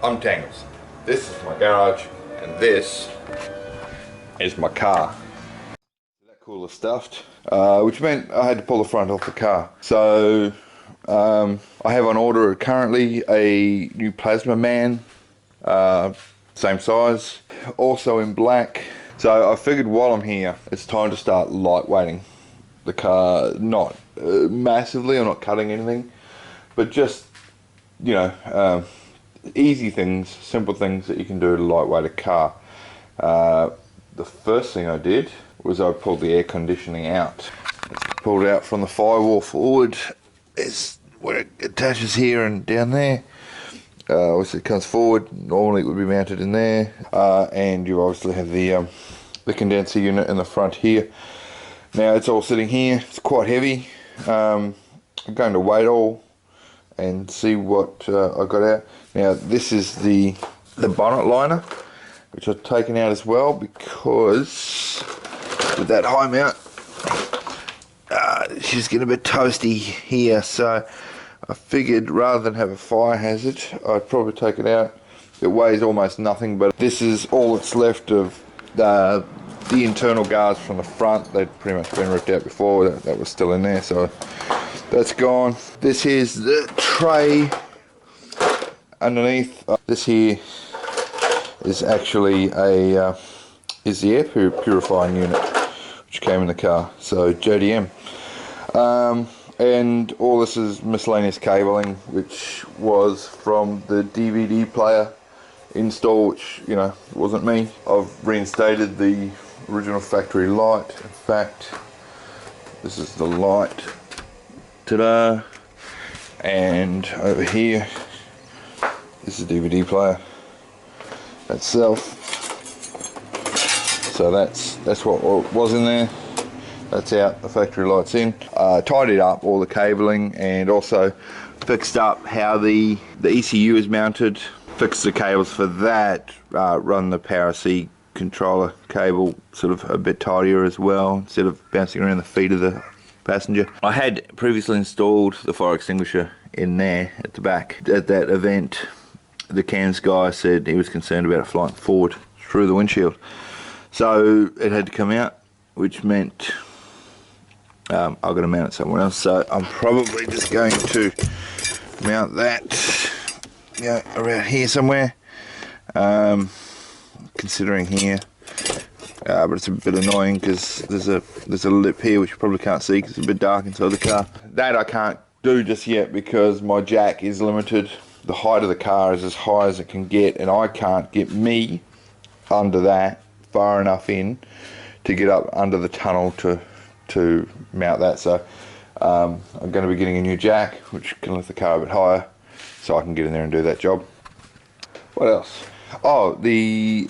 I'm Tangles. This is my garage, and this is my car. That cooler stuffed, which meant I had to pull the front off the car. So I have on order currently a new Plasma Man, same size, also in black. So I figured while I'm here, it's time to start lightweighting the car. Not massively, I'm not cutting anything, but just, you know, easy things, simple things that you can do to lightweight a car. The first thing I did was I pulled the air conditioning out. It's pulled out from the firewall forward. It's where it attaches here and down there. Obviously it comes forward. Normally it would be mounted in there. And you obviously have the condenser unit in the front here. Now it's all sitting here. It's quite heavy. I'm going to weigh it all and see what I got out. Now this is the bonnet liner, which I've taken out as well, because with that high mount, she's getting a bit toasty here, so I figured rather than have a fire hazard, I'd probably take it out. It weighs almost nothing, but this is all that's left of the internal guards from the front. They'd pretty much been ripped out before. That was still in there, so that's gone. This here's the tray underneath. This here is actually is the air purifying unit which came in the car, so JDM. And all this is miscellaneous cabling, which was from the DVD player install, which, you know, wasn't me. I've reinstated the original factory light. In fact, this is the light. Ta-da! And over here, this is the DVD player itself. So that's what was in there. That's out, the factory light's in. Tidied up all the cabling and also fixed up how the ECU is mounted. Fixed the cables for that, run the Power C controller cable sort of a bit tidier as well, instead of bouncing around the feet of the passenger. I had previously installed the fire extinguisher in there at the back. At that event, the cams guy said he was concerned about it flying forward through the windshield. So it had to come out, which meant I've got to mount it somewhere else. So I'm probably just going to mount that, yeah, around here somewhere. Considering here, but it's a bit annoying because there's a lip here which you probably can't see because it's a bit dark inside the car. That I can't do just yet because my jack is limited. The height of the car is as high as it can get, and I can't get me under that far enough in to get up under the tunnel to mount that. So I'm going to be getting a new jack which can lift the car a bit higher so I can get in there and do that job. What else? Oh, the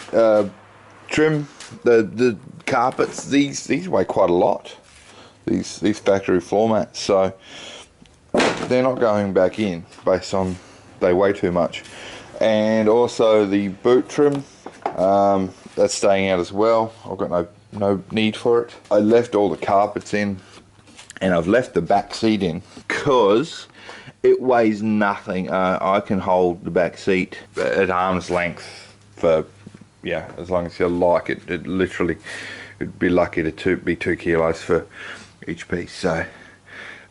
trim, the carpets, these weigh quite a lot, these factory floor mats, so they're not going back in based on they weigh too much. And also the boot trim, that's staying out as well. I've got no need for it. I left all the carpets in, and I've left the back seat in because it weighs nothing. I can hold the back seat at arm's length for, yeah, as long as you like it. It literally, it'd be lucky to be 2 kilos for each piece. So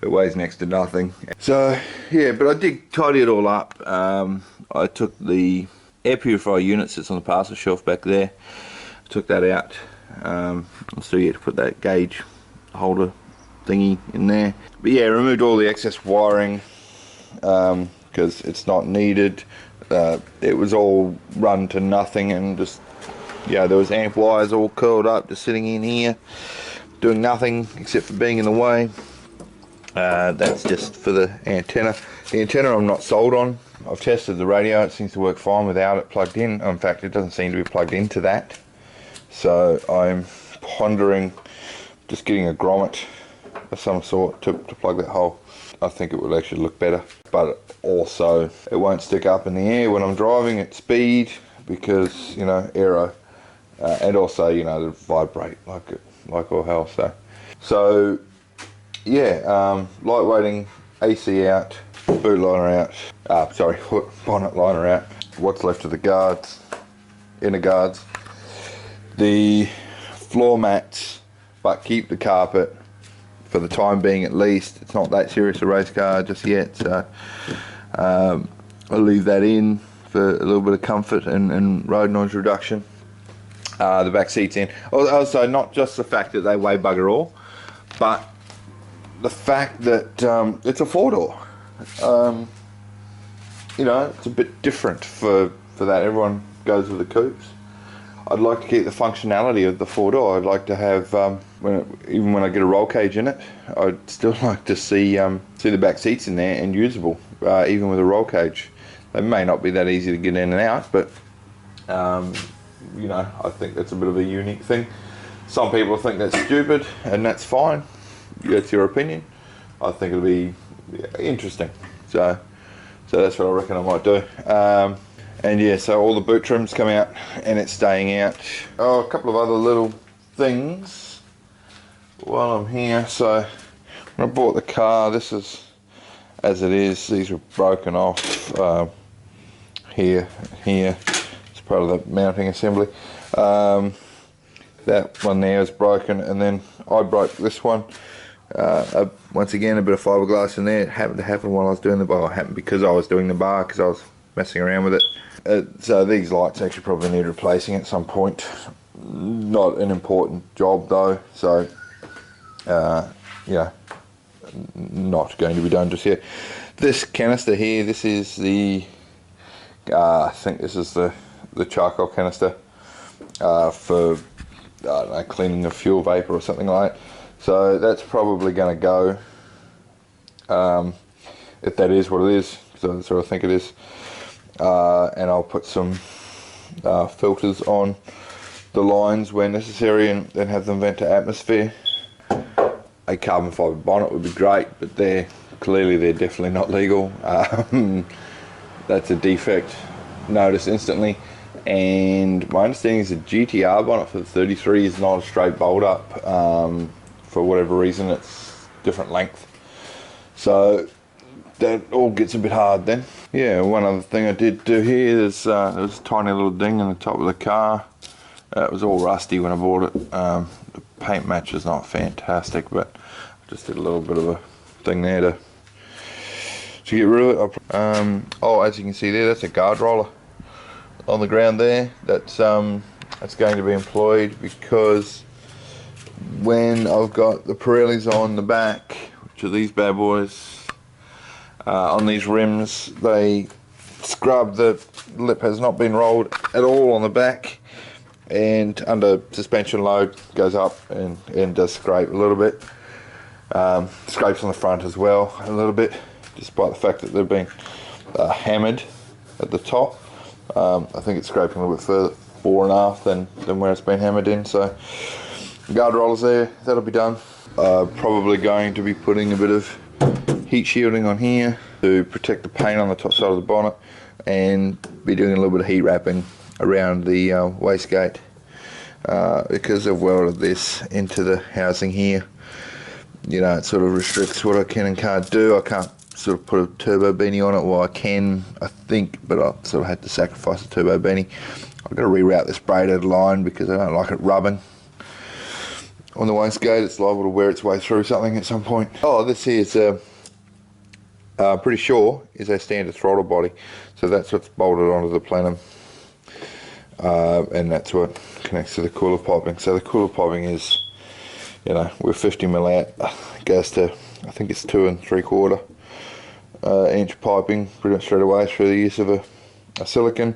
it weighs next to nothing. So yeah, but I did tidy it all up. I took the air purifier unit that's on the parcel shelf back there. I took that out. I'm still yet to put that gauge holder thingy in there. But yeah, removed all the excess wiring because it's not needed. It was all run to nothing, and just, yeah, there was amp wires all curled up just sitting in here doing nothing except for being in the way. That's just for the antenna. The antenna I'm not sold on. I've tested the radio, it seems to work fine without it plugged in. In fact, it doesn't seem to be plugged into that. So I'm pondering just getting a grommet of some sort to plug that hole. I think it would actually look better, but also it won't stick up in the air when I'm driving at speed because, you know, aero, and also, you know, it'll vibrate like all hell. So yeah, lightweighting, AC out, boot liner out, sorry, bonnet liner out. what's left of the guards, inner guards, the floor mats, but keep the carpet for the time being at least. It's not that serious a race car just yet, so I'll leave that in for a little bit of comfort and road noise reduction. The back seats in. Also, not just the fact that they weigh bugger all, but the fact that it's a four-door. You know, it's a bit different for that. Everyone goes with the coupes. I'd like to keep the functionality of the four-door. I'd like to have, even when I get a roll cage in it, I'd still like to see the back seats in there and usable, even with a roll cage. They may not be that easy to get in and out, but you know, I think that's a bit of a unique thing. Some people think that's stupid, and that's fine. That's your opinion. I think it'll be interesting. So that's what I reckon I might do. And yeah, so all the boot trim's come out and it's staying out. Oh, a couple of other little things while I'm here. So when I bought the car, this is as it is. These were broken off here. It's part of the mounting assembly. That one there is broken, and then I broke this one. Once again, a bit of fiberglass in there. It happened to happen while I was doing the bar. It happened because I was doing the bar, because I was messing around with it. So these lights actually probably need replacing at some point. Not an important job though, so yeah, not going to be done just yet. This canister here, this is the I think this is the charcoal canister for I don't know, cleaning the fuel vapor or something like that. So that's probably going to go, if that is what it is, so that's what I think it is. And I'll put some filters on the lines where necessary, and then have them vent to atmosphere. A carbon fibre bonnet would be great, but they're definitely not legal. That's a defect, notice instantly. And my understanding is a GTR bonnet for the 33 is not a straight bolt up. For whatever reason, it's different length. So that all gets a bit hard then. Yeah, one other thing I did do here is there was a tiny little ding in the top of the car. It was all rusty when I bought it. The paint match is not fantastic, but I just did a little bit of a thing there to get rid of it. Oh, as you can see there, that's a guard roller on the ground there. That's going to be employed because when I've got the Pirellis on the back, which are these bad boys, on these rims, they scrub. The lip has not been rolled at all on the back, and under suspension load goes up and does scrape a little bit. Scrapes on the front as well a little bit, despite the fact that they've been hammered at the top. I think it's scraping a little bit further fore and aft than where it's been hammered in. So guard rollers there, that'll be done. Probably going to be putting a bit of heat shielding on here to protect the paint on the top side of the bonnet, and be doing a little bit of heat wrapping around the wastegate, because I've welded this into the housing here. You know, it sort of restricts what I can and can't do. I can't sort of put a turbo beanie on it. Well, I can, I think, but I sort of had to sacrifice a turbo beanie. I've got to reroute this braided line because I don't like it rubbing on the wastegate. It's liable to wear its way through something at some point. Oh, this here is pretty sure is a standard throttle body, so that's what's bolted onto the plenum, and that's what connects to the cooler piping. So the cooler piping is, you know, we're 50mm out, goes to, I think it's 2 3/4 inch piping pretty much straight away through the use of a silicon.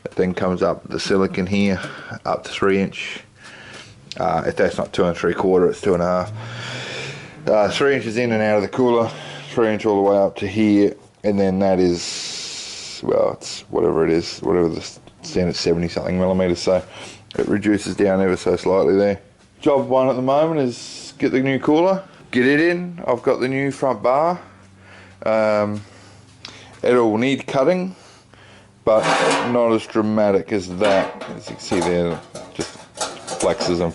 It then comes up the silicon here up to 3 inch. If that's not 2 3/4, it's 2 1/2. 3 inches in and out of the cooler, 3 inch all the way up to here, and then that is, well, it's whatever it is, whatever the standard 70 something millimeters, so it reduces down ever so slightly there. Job one at the moment is get the new cooler, get it in. I've got the new front bar. It'll need cutting, but not as dramatic as that. As you can see there, just flexes and